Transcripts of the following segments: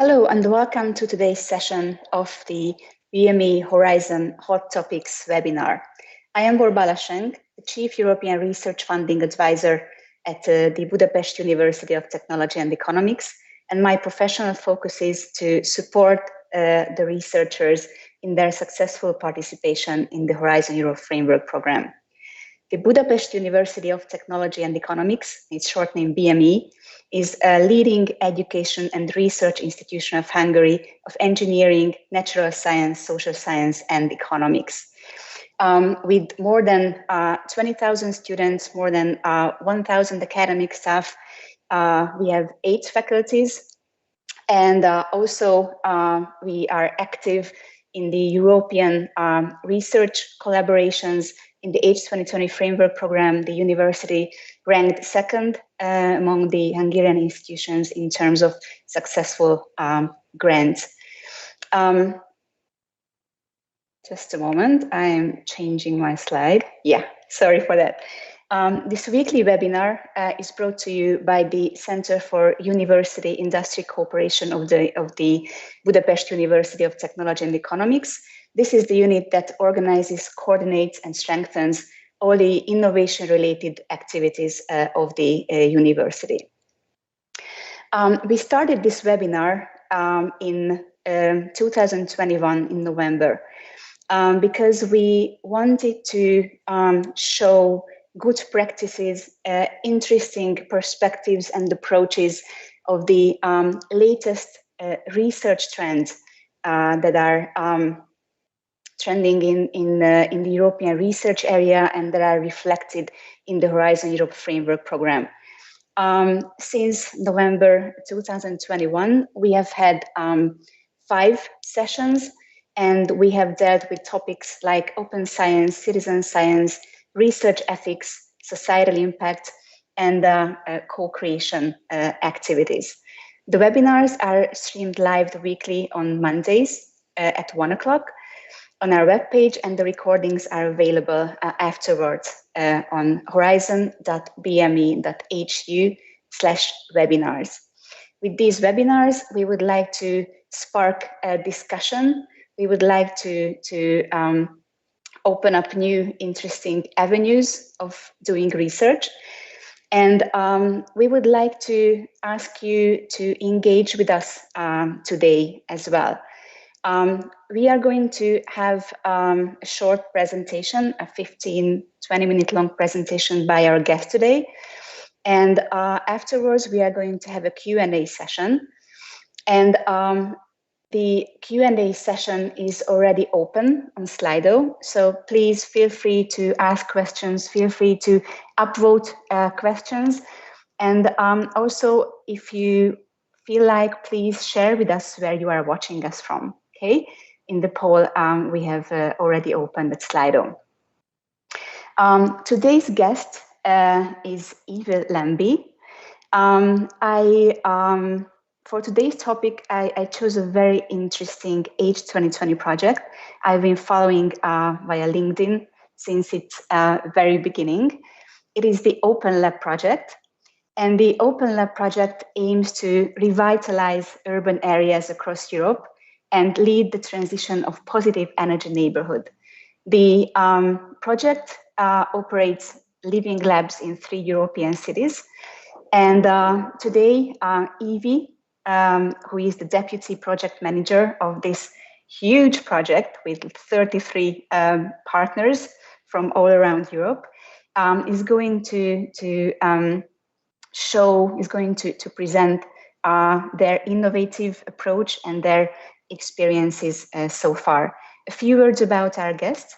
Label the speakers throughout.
Speaker 1: Hello and welcome to today's session of the BME Horizon Hot Topics webinar. I am Borbála Schenk, the Chief European Research Funding Advisor at the Budapest University of Technology and Economics, and my professional focus is to support the researchers in their successful participation in the Horizon Europe Framework Programme. The Budapest University of Technology and Economics, its short name BME, is a leading education and research institution of Hungary of engineering, natural science, social science, and economics. With more than 20,000 students, more than 1,000 academic staff, we have 8 faculties, and also we are active in the European research collaborations. In the H2020 framework program, the university ranked second among the Hungarian institutions in terms of successful grants. Just a moment, I am changing my slide. Yeah, sorry for that. This weekly webinar is brought to you by the Center for University Industry Cooperation of the Budapest University of Technology and Economics. This is the unit that organizes, coordinates, and strengthens all the innovation-related activities of the university. We started this webinar in 2021 in November because we wanted to show good practices, interesting perspectives and approaches of the latest research trends that are trending in the European research area and that are reflected in the Horizon Europe Framework Programme. Since November 2021, we have had 5 sessions, and we have dealt with topics like open science, citizen science, research ethics, societal impact, and co-creation activities. The webinars are streamed live weekly on Mondays at 1 o'clock on our webpage, and the recordings are available afterwards on horizon.bme.hu/webinars. With these webinars, we would like to spark a discussion. We would like to open up new interesting avenues of doing research. And we would like to ask you to engage with us today as well. We are going to have a short presentation, a 15-20 minute long presentation by our guest today. And afterwards, we are going to have a Q&A session. And the Q&A session is already open on Slido. So please feel free to ask questions, feel free to upvote questions. And also, if you feel like, please share with us where you are watching us from. Okay, in the poll we have already opened at Slido. Today's guest is Evi Lambie. For today's topic, I chose a very interesting H2020 project I've been following via LinkedIn since its very beginning. It is the Open Lab project. And the Open Lab project aims to revitalize urban areas across Europe and lead the transition of positive energy neighborhood. The project operates living labs in 3 European cities. And today, Evi, who is the deputy project manager of this huge project with 33 partners from all around Europe, is going to present their innovative approach and their experiences so far. A few words about our guest.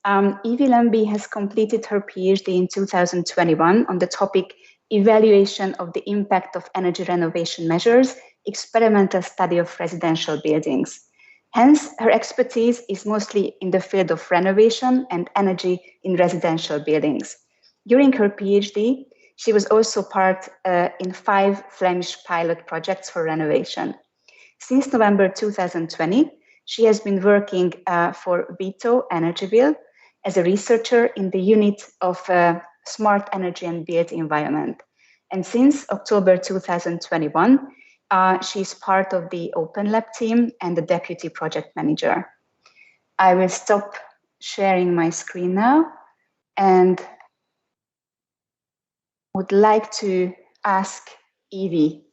Speaker 1: Evi Lambie has completed her PhD in 2021 on the topic Evaluation of the Impact of Energy Renovation Measures, Experimental Study of Residential Buildings. Hence, her expertise is mostly in the field of renovation and energy in residential buildings. During her PhD, she was also part in 5 Flemish pilot projects for renovation. Since November 2020, she has been working for VITO EnergyVille as a researcher in the unit of smart energy and built environment. And since October 2021, She's part of the Open Lab team and the deputy project manager. I will stop sharing my screen now and would like to ask Evi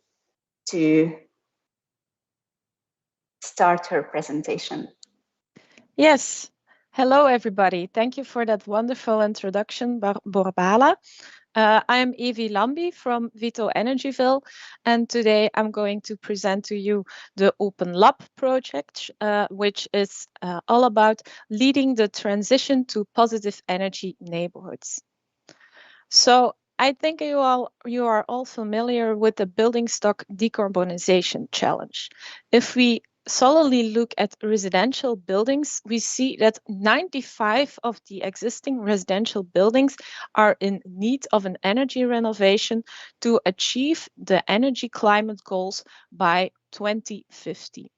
Speaker 1: to start her presentation.
Speaker 2: Yes. Hello, everybody. Thank you for that wonderful introduction, Borbala. I am Evi Lambie from VITO EnergyVille, and today I'm going to present to you the Open Lab project, which is all about leading the transition to positive energy neighborhoods. So I think you are all familiar with the building stock decarbonization challenge. If we solely look at residential buildings, we see that 95 of the existing residential buildings are in need of an energy renovation to achieve the energy climate goals by 2050.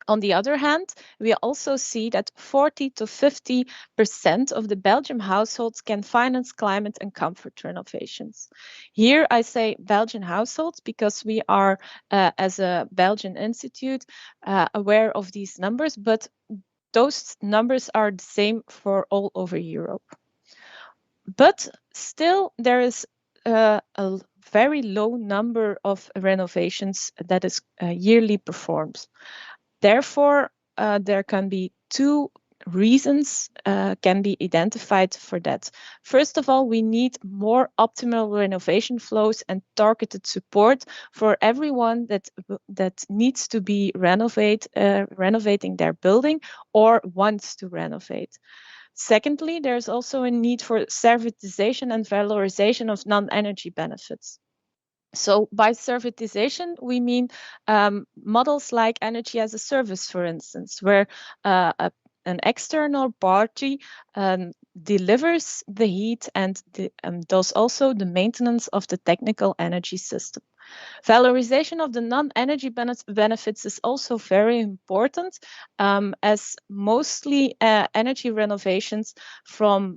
Speaker 2: On the other hand, we also see that 40 to 50% of the Belgian households can finance climate and comfort renovations. Here I say Belgian households because we are, as a Belgian institute, aware of these numbers, but those numbers are the same for all over Europe. But still, there is a very low number of renovations that is yearly performed. Therefore, there can be two reasons can be identified for that. First of all, we need more optimal renovation flows and targeted support for everyone that needs to be renovating their building or wants to renovate. Secondly, there's also a need for servitization and valorization of non-energy benefits. So by servitization, we mean models like energy as a service, for instance, where an external party delivers the heat and does also the maintenance of the technical energy system. Valorization of the non-energy benefits is also very important, as mostly energy renovations from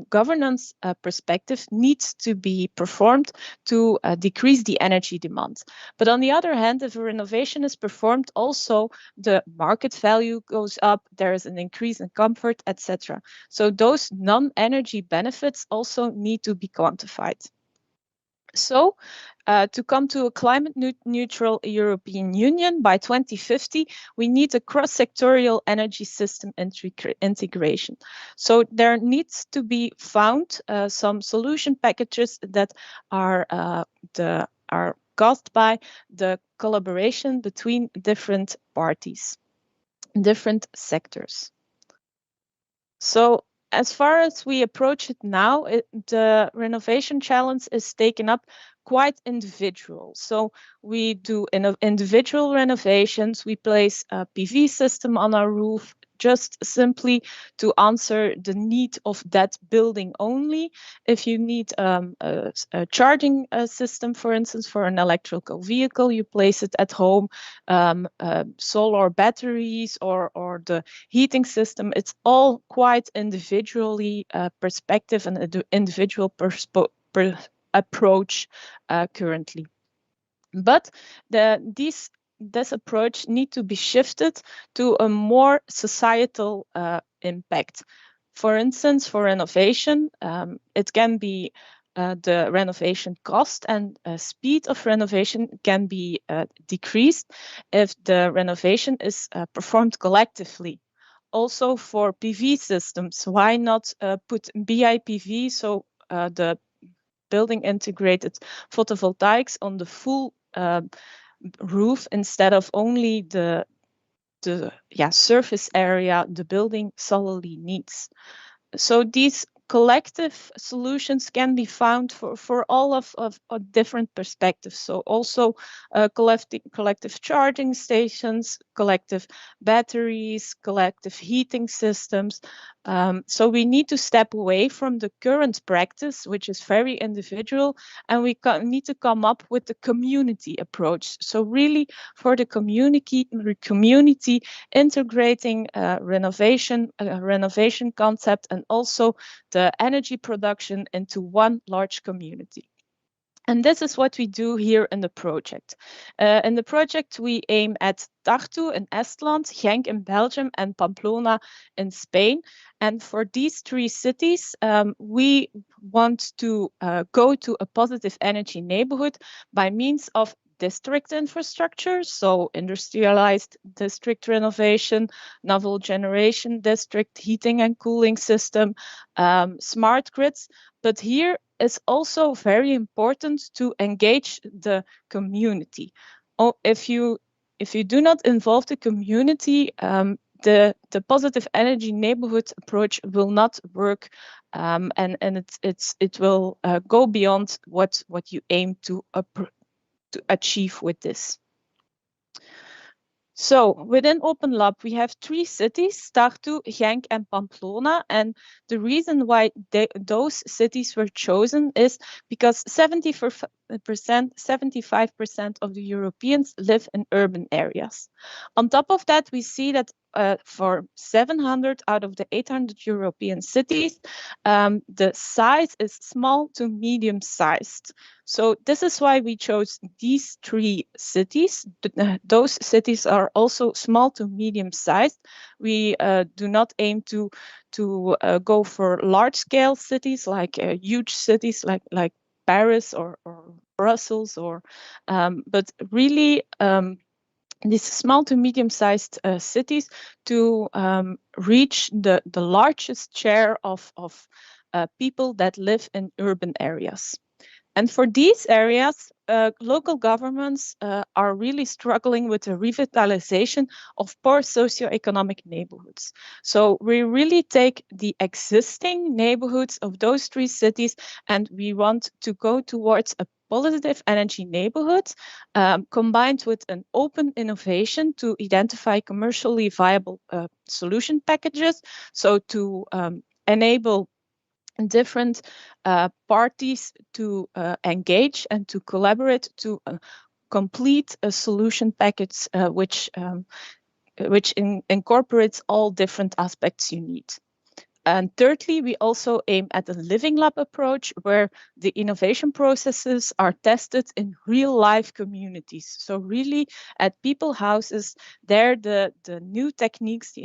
Speaker 2: governance perspective needs to be performed to decrease the energy demand. But on the other hand, if a renovation is performed, also the market value goes up, there is an increase in comfort, etc. So those non-energy benefits also need to be quantified. So, to come to a climate neutral European Union by 2050, we need a cross-sectorial energy system integration. So there needs to be found some solution packages that are caused by the collaboration between different parties, different sectors. So as far as we approach it now, the renovation challenge is taken up quite individual. So we do individual renovations, we place a PV system on our roof, just simply to answer the need of that building only. If you need a charging system, for instance, for an electrical vehicle, you place it at home. Solar batteries or the heating system, it's all quite individually perspective and individual approach currently. But this approach needs to be shifted to a more societal impact. For instance, for renovation, it can be the renovation cost and speed of renovation can be decreased if the renovation is performed collectively. Also for PV systems, why not put BIPV, so the building integrated photovoltaics on the full roof instead of only the surface area the building solely needs. So these collective solutions can be found for all of different perspectives. So also collective charging stations, collective batteries, collective heating systems. So we need to step away from the current practice, which is very individual, and we need to come up with the community approach. So really for the community integrating renovation concept and also the energy production into one large community. And this is what we do here in the project. In the project, we aim at Tartu in Estland, Genk in Belgium, and Pamplona in Spain. And for these three cities, we want to go to a positive energy neighborhood by means of district infrastructure, so industrialized district renovation, novel generation district, heating and cooling system, smart grids. But here it's also very important to engage the community. If you do not involve the community, the positive energy neighborhood approach will not work, and it will go beyond what you aim to achieve with this. So within Open Lab, we have three cities, Tartu, Genk, and Pamplona. And the reason why those cities were chosen is because 75% of the Europeans live in urban areas. On top of that, we see that for 700 out of the 800 European cities, the size is small to medium sized. So this is why we chose these three cities. Those cities are also small to medium sized. We do not aim to go for large scale cities like huge cities like Paris or Brussels, but really these small to medium-sized cities to reach the largest share of people that live in urban areas. And for these areas, local governments are really struggling with the revitalization of poor socioeconomic neighborhoods. So we really take the existing neighborhoods of those three cities and we want to go towards a positive energy neighborhood combined with an open innovation to identify commercially viable solution packages. So to enable different parties to engage and to collaborate to complete a solution package which incorporates all different aspects you need. And thirdly, we also aim at a living lab approach where the innovation processes are tested in real life communities. So really at people houses, there the new techniques, the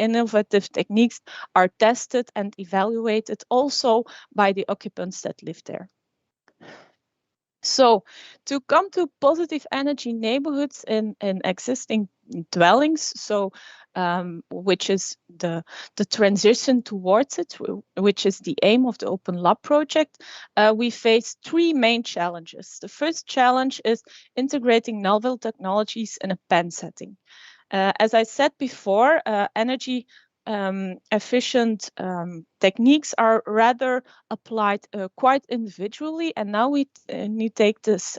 Speaker 2: innovative techniques are tested and evaluated also by the occupants that live there. So to come to positive energy neighborhoods in existing dwellings, so which is the transition towards it, which is the aim of the Open Lab project, we face three main challenges. The first challenge is integrating novel technologies in a PEN setting. As I said before, energy efficient techniques are rather applied quite individually, and now we take this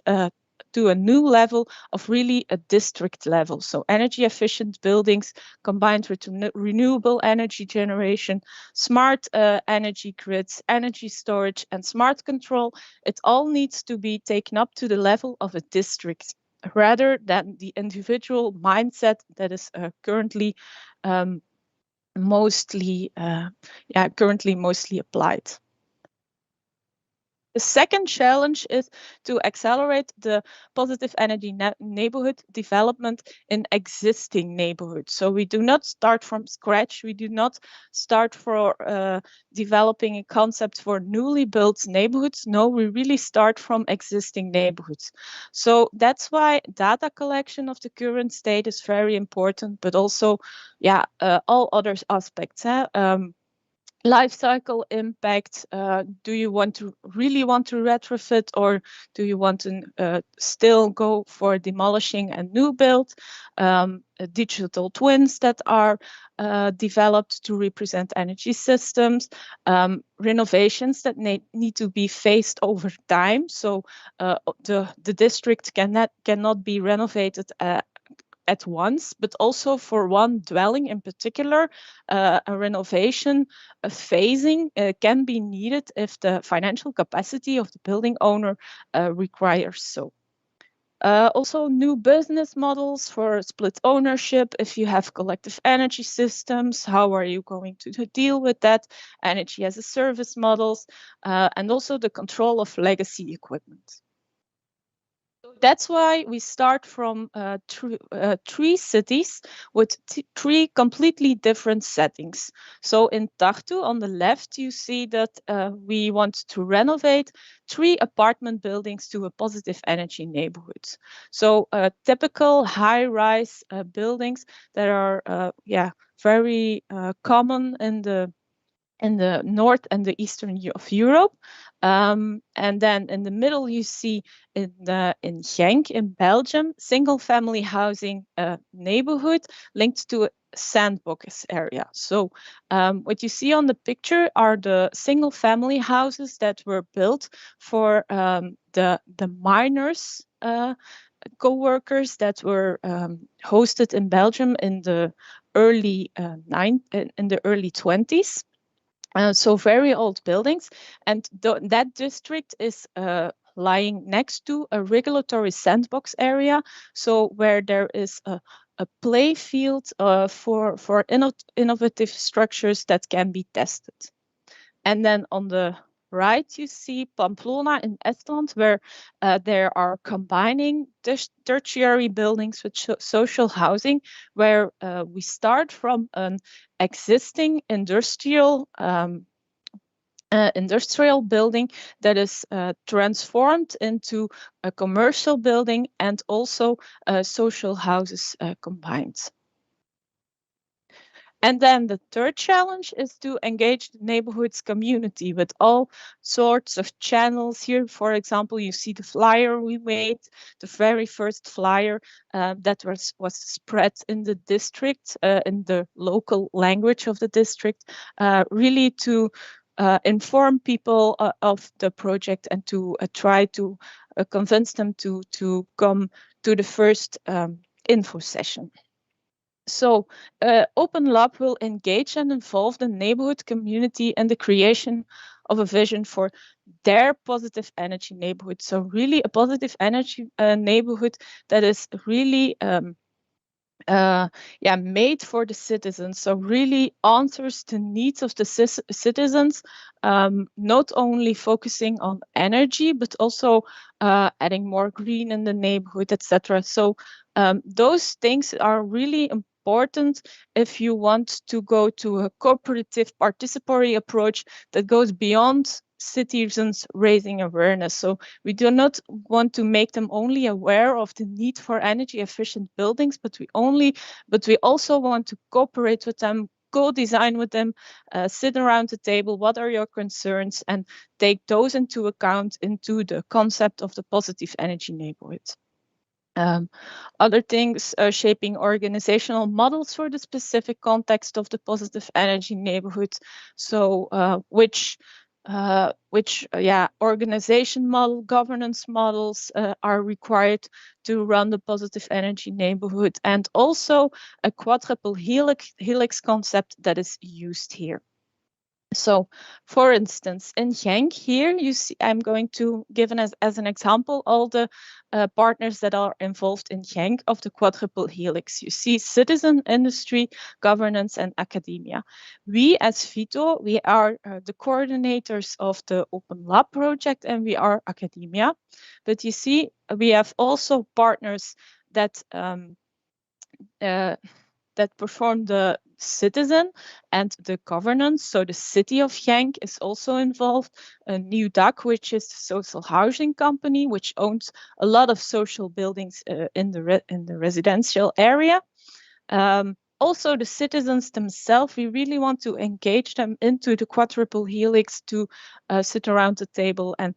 Speaker 2: to a new level of really a district level. So energy efficient buildings combined with renewable energy generation, smart energy grids, energy storage, and smart control. It all needs to be taken up to the level of a district rather than the individual mindset that is currently mostly applied. The second challenge is to accelerate the positive energy neighborhood development in existing neighborhoods. So we do not start from scratch. We do not start for developing a concept for newly built neighborhoods. No, we really start from existing neighborhoods. So that's why data collection of the current state is very important, but also, all other aspects. Life cycle impact. Do you really want to retrofit, or do you want to still go for demolishing and new build? Digital twins that are developed to represent energy systems, renovations that need to be phased over time. So the district cannot be renovated at once, but also for one dwelling in particular, a renovation, a phasing can be needed if the financial capacity of the building owner requires so. Also new business models for split ownership. If you have collective energy systems, how are you going to deal with that? Energy as a service models, and also the control of legacy equipment. So that's why we start from three cities with three completely different settings. So in Tartu, on the left, you see that we want to renovate 3 apartment buildings to a positive energy neighborhood. So typical high-rise buildings that are very common in the north and the eastern of Europe. And then in the middle, you see in Genk in Belgium, single-family housing neighborhood linked to a sandbox area. So what you see on the picture are the single-family houses that were built for the miners, co-workers that were hosted in Belgium in the early 20s. So very old buildings, and that district is lying next to a regulatory sandbox area, so where there is a play field for innovative structures that can be tested. And then on the right, you see Pamplona in Estland, where there are combining tertiary buildings with social housing, where we start from an existing industrial building that is transformed into a commercial building and also social houses combined. And then the third challenge is to engage the neighborhood's community with all sorts of channels. Here, for example, you see the flyer we made, the very first flyer that was spread in the district, in the local language of the district, really to inform people of the project and to try to convince them to come to the first info session. So Open Lab will engage and involve the neighborhood community in the creation of a vision for their positive energy neighborhood. So really a positive energy neighborhood that is really made for the citizens. So really answers the needs of the citizens, not only focusing on energy, but also adding more green in the neighborhood, etc. So those things are really important if you want to go to a cooperative participatory approach that goes beyond citizens raising awareness. So we do not want to make them only aware of the need for energy efficient buildings, but we also want to cooperate with them, co-design with them, sit around the table, what are your concerns, and take those into account into the concept of the positive energy neighborhood. Other things, shaping organizational models for the specific context of the positive energy neighborhood. So which organization model, governance models are required to run the positive energy neighborhood, and also a quadruple helix concept that is used here. So, for instance, in Genk here, you see, I'm going to give as an example all the partners that are involved in Genk of the quadruple helix. You see citizen, industry, governance, and academia. We as VITO, we are the coordinators of the Open Lab project, and we are academia. But you see, we have also partners that that perform the citizen and the governance. So the city of Genk is also involved. New DAC, which is the social housing company, which owns a lot of social buildings in the residential area. Also, the citizens themselves, we really want to engage them into the quadruple helix to sit around the table and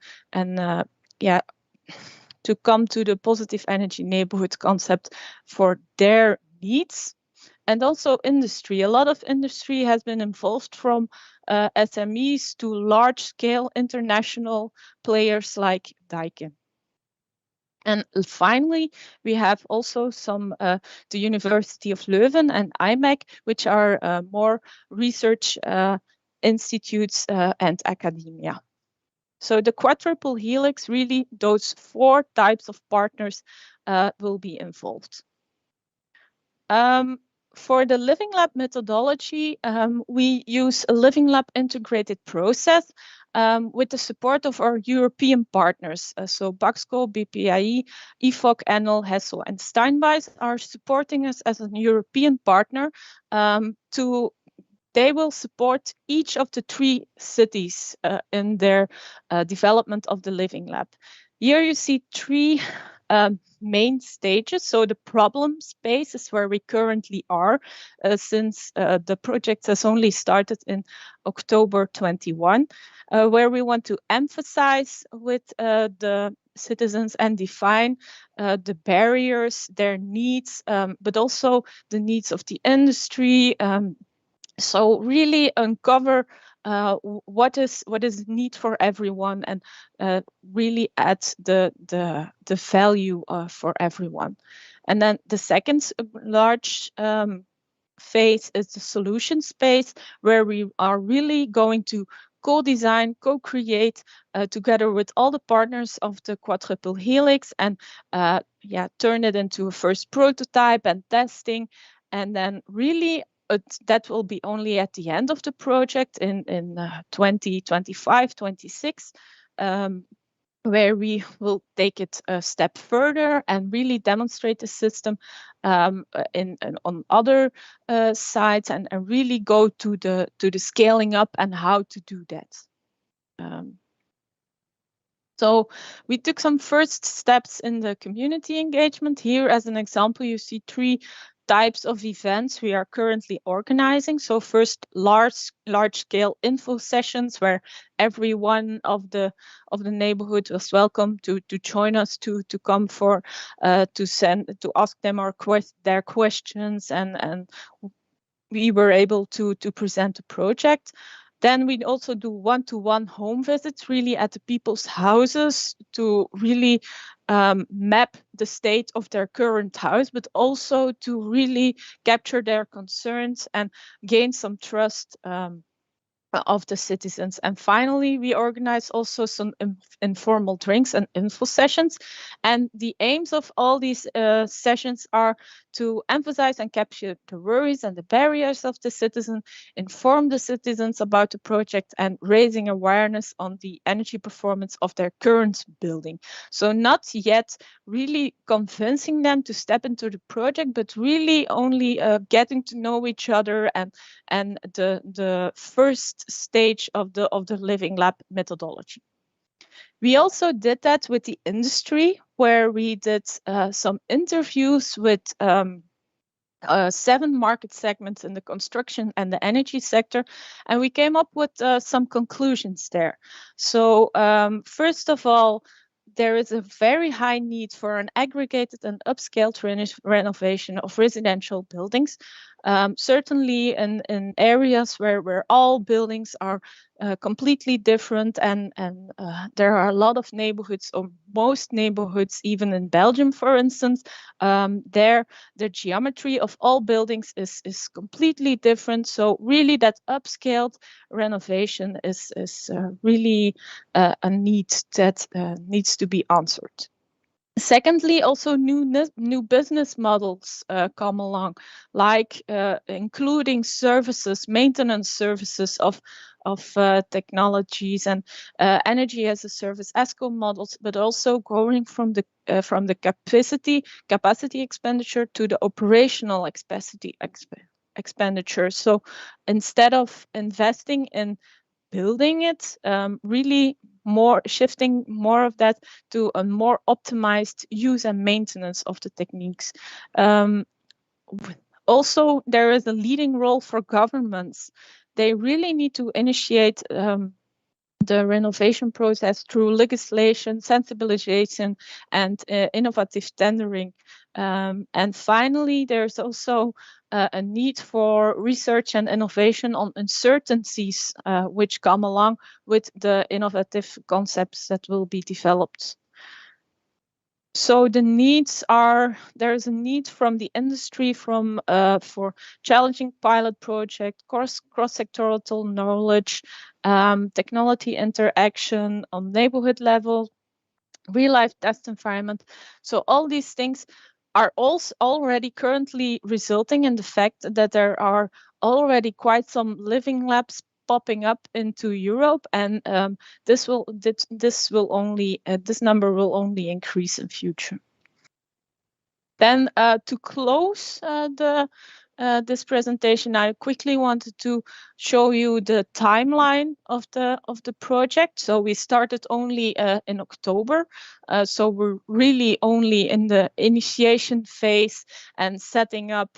Speaker 2: to come to the positive energy neighborhood concept for their needs. And also industry. A lot of industry has been involved, from SMEs to large-scale international players like Daikin. And finally, we have also some the University of Leuven and IMEC, which are more research institutes and academia. So the quadruple helix, really those 4 types of partners will be involved. For the Living Lab methodology, we use a Living Lab integrated process with the support of our European partners. So Baxco, BPIE, EFOC, Enel, Hessel, and Steinbeis are supporting us as a European partner they will support each of the 3 cities in their development of the Living Lab. Here you see 3 main stages. So the problem space is where we currently are since the project has only started in October 21, where we want to emphasize with the citizens and define the barriers, their needs, but also the needs of the industry. So really uncover what is need for everyone and really add the value for everyone. And then the second large phase is the solution space, where we are really going to co-design, co-create together with all the partners of the quadruple helix and turn it into a first prototype and testing, and then really that will be only at the end of the project in 2025, 26, where we will take it a step further and really demonstrate the system on other sites and really go to the scaling up and how to do that. So we took some first steps in the community engagement. Here, as an example, you see 3 types of events we are currently organizing. So first, large scale info sessions where everyone of the neighborhood was welcome to join us to come for to ask them their questions, and we were able to present the project. Then we also do one-to-one home visits, really at the people's houses, to really map the state of their current house, but also to really capture their concerns and gain some trust of the citizens. And finally, we organize also some informal drinks and info sessions. And the aims of all these sessions are to emphasize and capture the worries and the barriers of the citizen, inform the citizens about the project, and raising awareness on the energy performance of their current building. So not yet really convincing them to step into the project, but really only getting to know each other and the first stage of the Living Lab methodology. We also did that with the industry, where we did some interviews with 7 market segments in the construction and the energy sector, and we came up with some conclusions there. So first of all, there is a very high need for an aggregated and upscaled renovation of residential buildings, certainly in areas where all buildings are completely different, and there are a lot of neighborhoods, or most neighborhoods, even in Belgium, for instance, there the geometry of all buildings is completely different. So really that upscaled renovation is really a need that needs to be answered. Secondly, also new business models come along, like including services, maintenance services of technologies and energy as a service ESCO models, but also going from the capacity expenditure to the operational expenditure. So instead of investing in building it, really shifting more of that to a more optimized use and maintenance of the techniques. Also, there is a leading role for governments. They really need to initiate the renovation process through legislation, sensibilization, and innovative tendering. And finally, there's also a need for research and innovation on uncertainties which come along with the innovative concepts that will be developed. So the needs are, there's a need from the industry for challenging pilot project, cross-sectoral knowledge, technology interaction on neighborhood level, real-life test environment. So all these things are also already currently resulting in the fact that there are already quite some living labs popping up into Europe, and this number will only increase in future. Then to close this presentation, I quickly wanted to show you the timeline of the project. So we started only in October, so we're really only in the initiation phase and setting up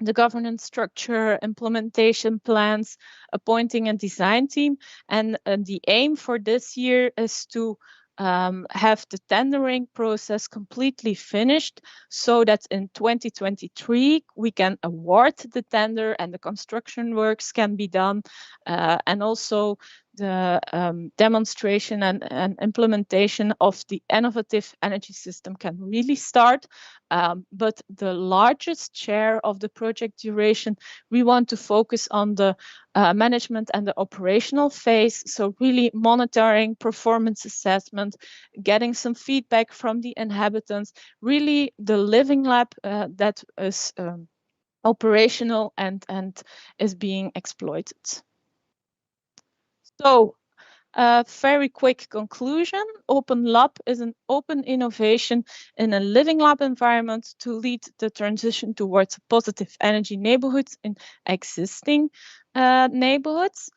Speaker 2: the governance structure, implementation plans, appointing a design team. And the aim for this year is to have the tendering process completely finished so that in 2023 we can award the tender and the construction works can be done, and also the demonstration and implementation of the innovative energy system can really start. But the largest share of the project duration, we want to focus on the management and the operational phase. So really monitoring, performance assessment, getting some feedback from the inhabitants, really the living lab that is operational and is being exploited. So very quick conclusion. Open Lab is an open innovation in a living lab environment to lead the transition towards positive energy neighborhoods in existing neighborhoods.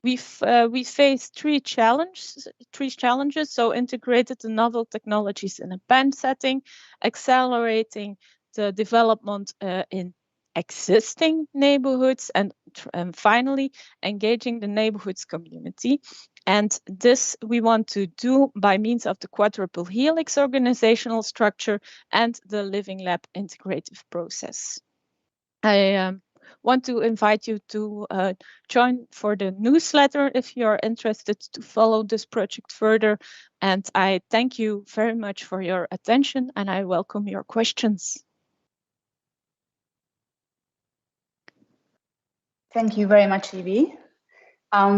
Speaker 2: We faced three challenges. So integrated the novel technologies in a PEN setting, accelerating the development in existing neighborhoods, and finally engaging the neighborhoods community. And this we want to do by means of the quadruple helix organizational structure and the living lab integrative process. I want to invite you to join for the newsletter if you're interested to follow this project further. And I thank you very much for your attention, and I welcome your questions.
Speaker 1: Thank you very much, Evi.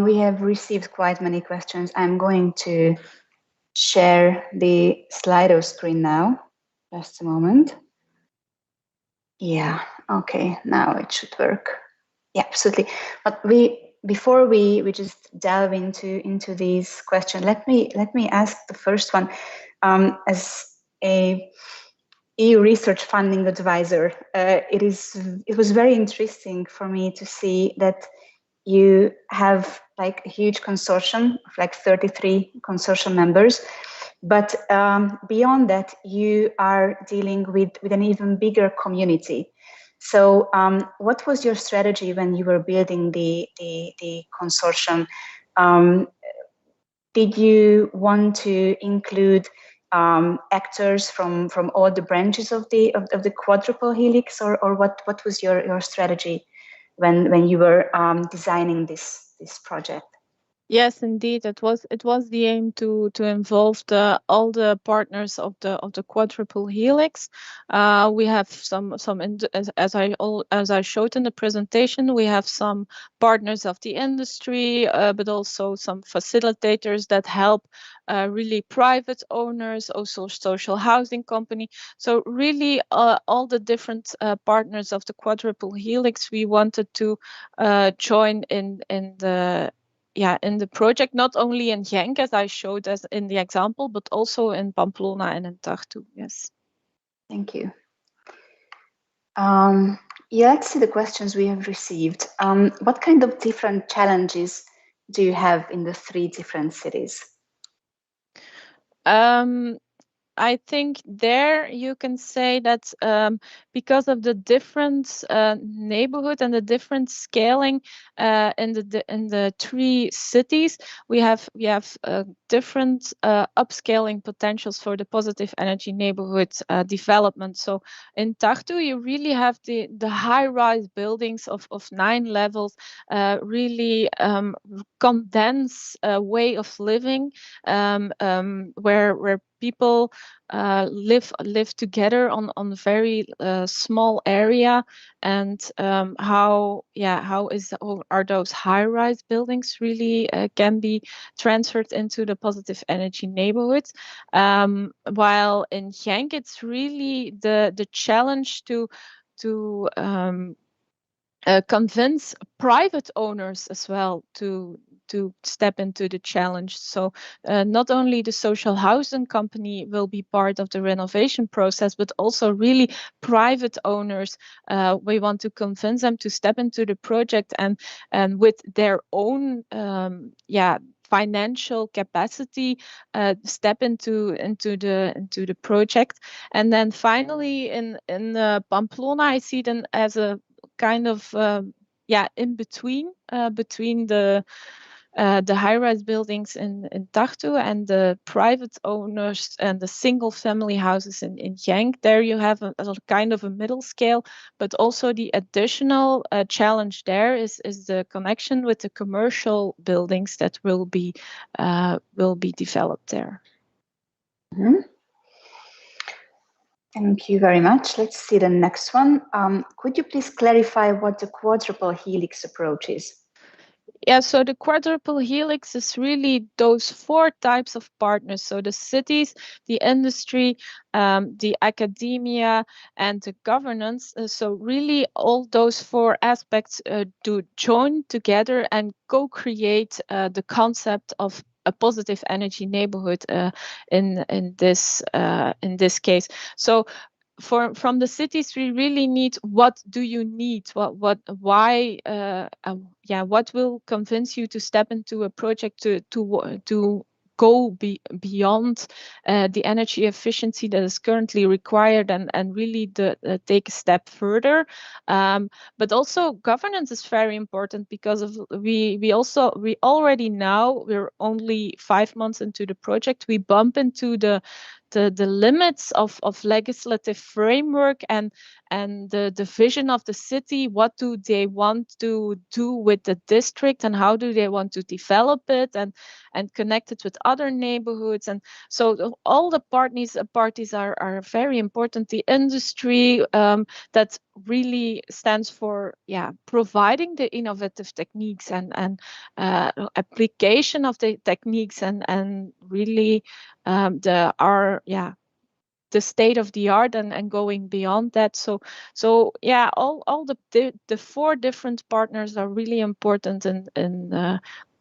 Speaker 1: We have received quite many questions. I'm going to share the Slido screen now. Just a moment. Yeah, okay, now it should work. Yeah, absolutely. But before we just delve into these questions, let me ask the first one. As a EU research funding advisor, it was very interesting for me to see that you have like a huge consortium of like 33 consortium members, but beyond that, you are dealing with an even bigger community. So what was your strategy when you were building the consortium? Did you want to include actors from all the branches of the quadruple helix, or what was your strategy when you were designing this project?
Speaker 2: Yes, indeed, it was the aim to involve all the partners of the quadruple helix. We have some as I showed in the presentation, we have some partners of the industry, but also some facilitators that help really private owners, also social housing company. So really all the different partners of the quadruple helix we wanted to join in the project, not only in Genk, as I showed as in the example, but also in Pamplona and in Tartu. Yes.
Speaker 1: Thank you. Yeah, let's see the questions we have received. What kind of different challenges do you have in the 3 different cities?
Speaker 2: I think there you can say that because of the different neighborhood and the different scaling in the 3 cities, we have different upscaling potentials for the positive energy neighborhood development. So in Tartu, you really have the high-rise buildings of 9 levels, really condense way of living, where people live together on a very small area, and how are those high-rise buildings really can be transferred into the positive energy neighborhoods. While in Genk, it's really the challenge to convince private owners as well to step into the challenge. So not only the social housing company will be part of the renovation process, but also really private owners. We want to convince them to step into the project and with their own financial capacity step into the project. And then finally in Pamplona, I see them as a kind of in between the high-rise buildings in Tartu and the private owners and the single family houses in Genk. There you have a kind of a middle scale, but also the additional challenge there is the connection with the commercial buildings that will be developed there.
Speaker 1: Mm-hmm. Thank you very much. Let's see the next one. Could you please clarify what the quadruple helix approach is?
Speaker 2: Yeah, so the quadruple helix is really those 4 types of partners. So the cities, the industry, the academia, and the governance. So really all those 4 aspects to join together and co-create the concept of a positive energy neighborhood in this case. So from the cities, we really need what do you need? What will convince you to step into a project to go beyond the energy efficiency that is currently required and really take a step further. But also governance is very important because of we already now, we're only 5 months into the project, we bump into the limits of legislative framework and the vision of the city. What do they want to do with the district and how do they want to develop it and connect it with other neighborhoods? And so all the parties are very important. The industry that really stands for providing the innovative techniques and application of the techniques and really the state of the art and going beyond that. So all the 4 different partners are really important in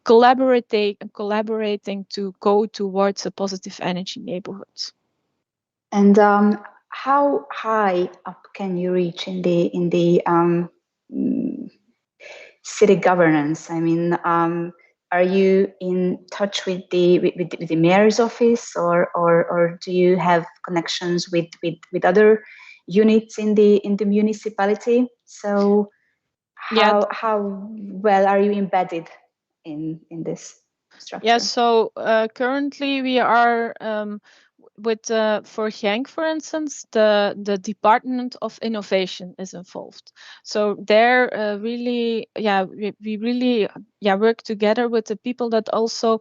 Speaker 2: collaborating to go towards a positive energy neighborhoods.
Speaker 1: And how high up can you reach in the city governance? I mean, are you in touch with the mayor's office, or do you have connections with other units in the municipality? So how well are you embedded in this structure?
Speaker 2: Yeah, so currently we are with for Genk, for instance, the Department of Innovation is involved. So there really, we really work together with the people that also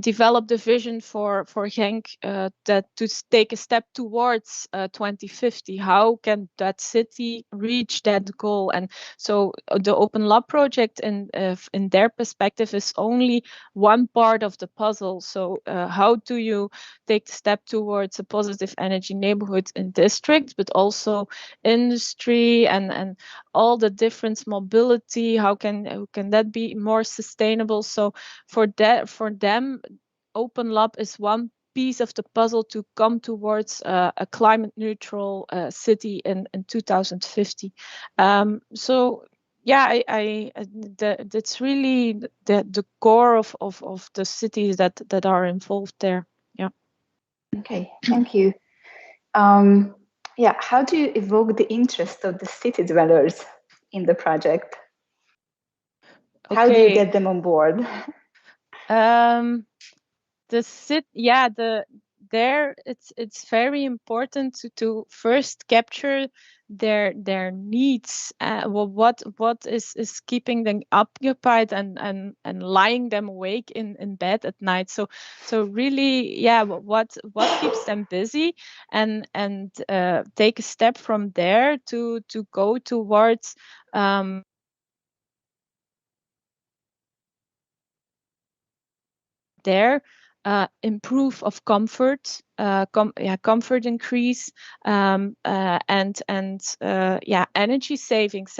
Speaker 2: develop the vision for Genk that to take a step towards 2050. How can that city reach that goal? And so the Open Lab project in their perspective is only one part of the puzzle. So how do you take the step towards a positive energy neighborhood in districts, but also industry and all the different mobility? How can that be more sustainable? So for them, Open Lab is one piece of the puzzle to come towards a climate neutral city in 2050. So yeah, that's really the core of the cities that are involved there. Yeah.
Speaker 1: Okay, thank you. How do you evoke the interest of the city dwellers in the project? Okay. How do you get them on board?
Speaker 2: It's very important to first capture their needs, what is keeping them occupied and lying them awake in bed at night. So really, yeah, what keeps them busy, and take a step from there to go towards there, improve of comfort, comfort increase, and energy savings.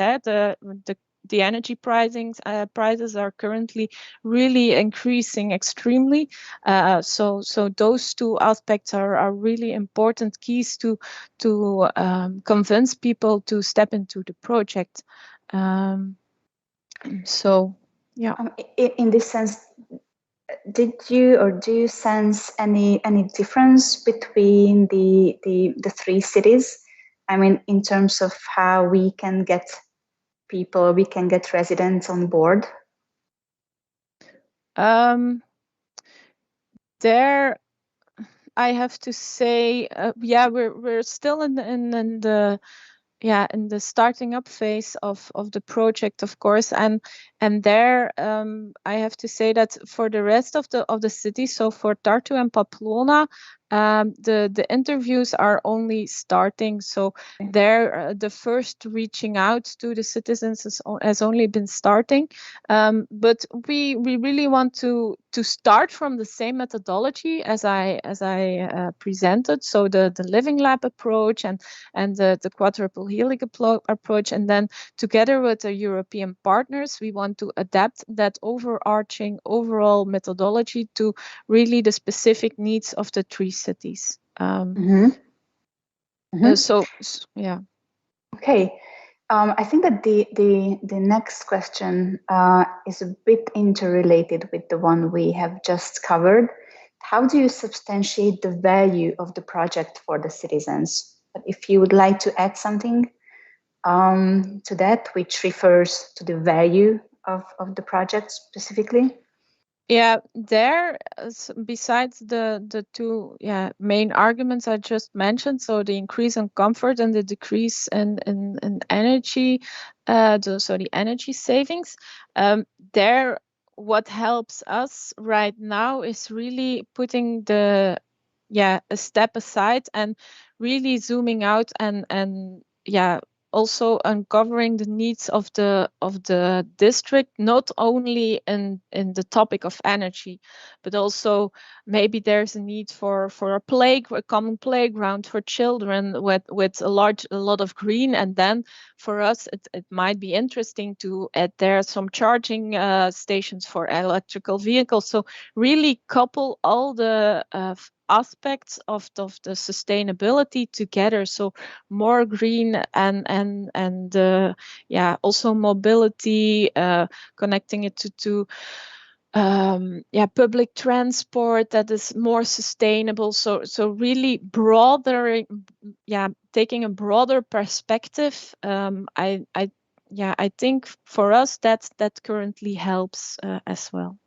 Speaker 2: The energy prices are currently really increasing extremely. So those two aspects are really important keys to convince people to step into the project. So yeah.
Speaker 1: In this sense, did you or do you sense any difference between the three cities? I mean, in terms of how we can get people, we can get residents on board?
Speaker 2: There, I have to say, yeah, we're still in the in the starting up phase of the project, of course, and there, I have to say that for the rest of the city, so for Tartu and Pamplona, the interviews are only starting. So there, the first reaching out to the citizens has only been starting, but we really want to start from the same methodology as I presented. So the living lab approach and the quadruple helix approach, and then together with the European partners, we want to adapt that overarching overall methodology to really the specific needs of the three cities. So yeah.
Speaker 1: Okay. I think that the next question is a bit interrelated with the one we have just covered. How do you substantiate the value of the project for the citizens? But if you would like to add something to that, which refers to the value of the project specifically?
Speaker 2: Yeah, there, besides the two main arguments I just mentioned, so the increase in comfort and the decrease in energy, the energy savings, there, what helps us right now is really putting a step aside and really zooming out and also uncovering the needs of the district, not only in the topic of energy, but also maybe there's a need for a common playground for children with a lot of green, and then for us it might be interesting to add there some charging stations for electrical vehicles. So really couple all the aspects of the sustainability together, so more green and also mobility, connecting it to public transport that is more sustainable. So really broader, taking a broader perspective. I think for us that currently helps as well.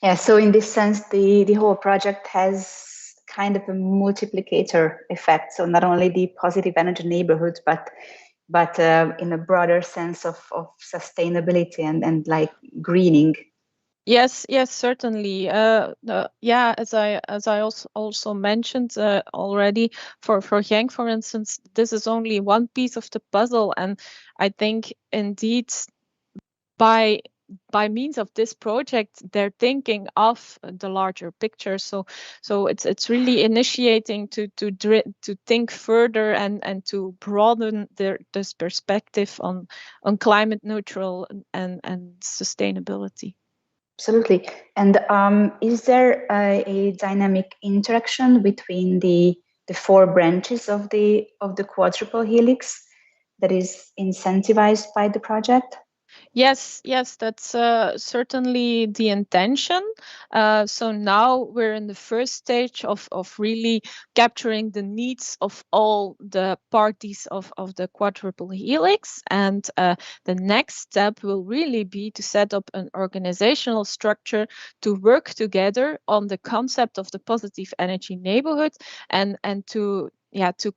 Speaker 1: Yeah, so in this sense, the whole project has kind of a multiplicator effect. So not only the positive energy neighborhoods, but in a broader sense of sustainability and like greening.
Speaker 2: Yes, certainly. As I also mentioned already, for Genk, for instance, this is only one piece of the puzzle, and I think indeed by means of this project, they're thinking of the larger picture. So it's really initiating to think further and to broaden this perspective on climate neutral and sustainability.
Speaker 1: Absolutely. And is there a dynamic interaction between the four branches of the quadruple helix that is incentivized by the project?
Speaker 2: Yes, that's certainly the intention. So now we're in the first stage of really capturing the needs of all the parties of the quadruple helix. And the next step will really be to set up an organizational structure to work together on the concept of the positive energy neighborhood and to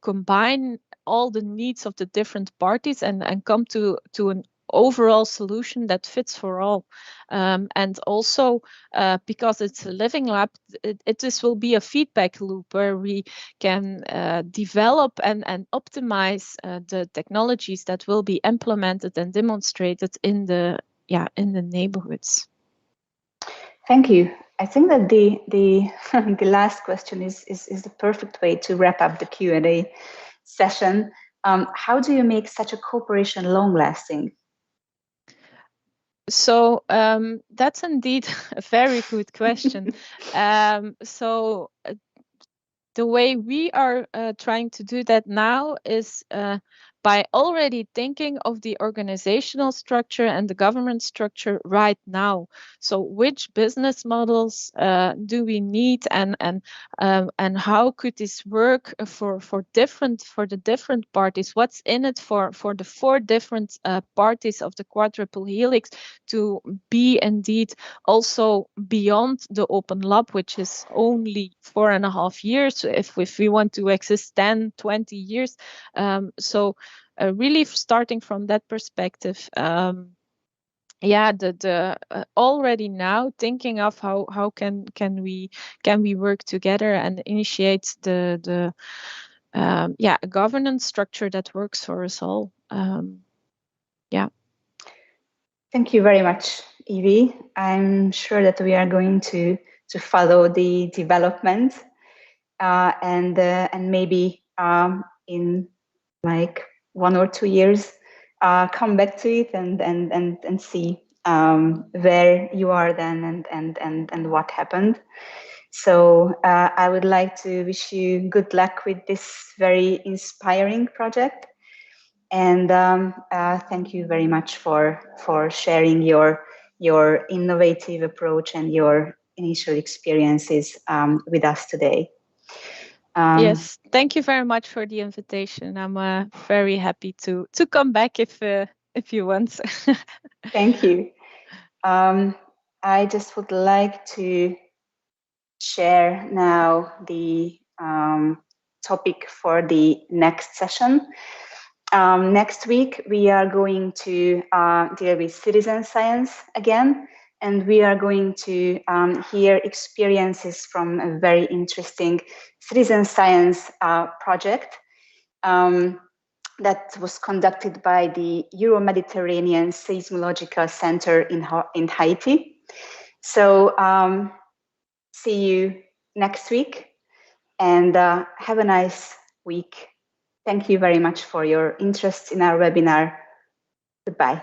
Speaker 2: combine all the needs of the different parties and come to an overall solution that fits for all. And also, because it's a living lab, this will be a feedback loop where we can develop and optimize the technologies that will be implemented and demonstrated in the neighborhoods.
Speaker 1: Thank you. I think that the last question is the perfect way to wrap up the Q&A session. How do you make such a cooperation long-lasting?
Speaker 2: So that's indeed a very good question. The way we are trying to do that now is by already thinking of the organizational structure and the government structure right now. So which business models do we need, and how could this work for the different parties? What's in it for the 4 different parties of the quadruple helix to be indeed also beyond the open lab, which is only 4.5 years. If we want to exist 10, 20 years. Really starting from that perspective, already now thinking of how can we work together and initiate the governance structure that works for us all.
Speaker 1: Thank you very much, Evi. I'm sure that we are going to follow the development and maybe in like 1 or 2 years come back to it and see where you are then and what happened. So I would like to wish you good luck with this very inspiring project. And thank you very much for sharing your innovative approach and your initial experiences with us today.
Speaker 2: Yes, thank you very much for the invitation. I'm very happy to come back if you want.
Speaker 1: Thank you. I just would like to share now the topic for the next session. Next week, we are going to deal with citizen science again, and we are going to hear experiences from a very interesting citizen science project that was conducted by the Euro-Mediterranean Seismological Center in Haiti. So see you next week, and have a nice week. Thank you very much for your interest in our webinar. Goodbye.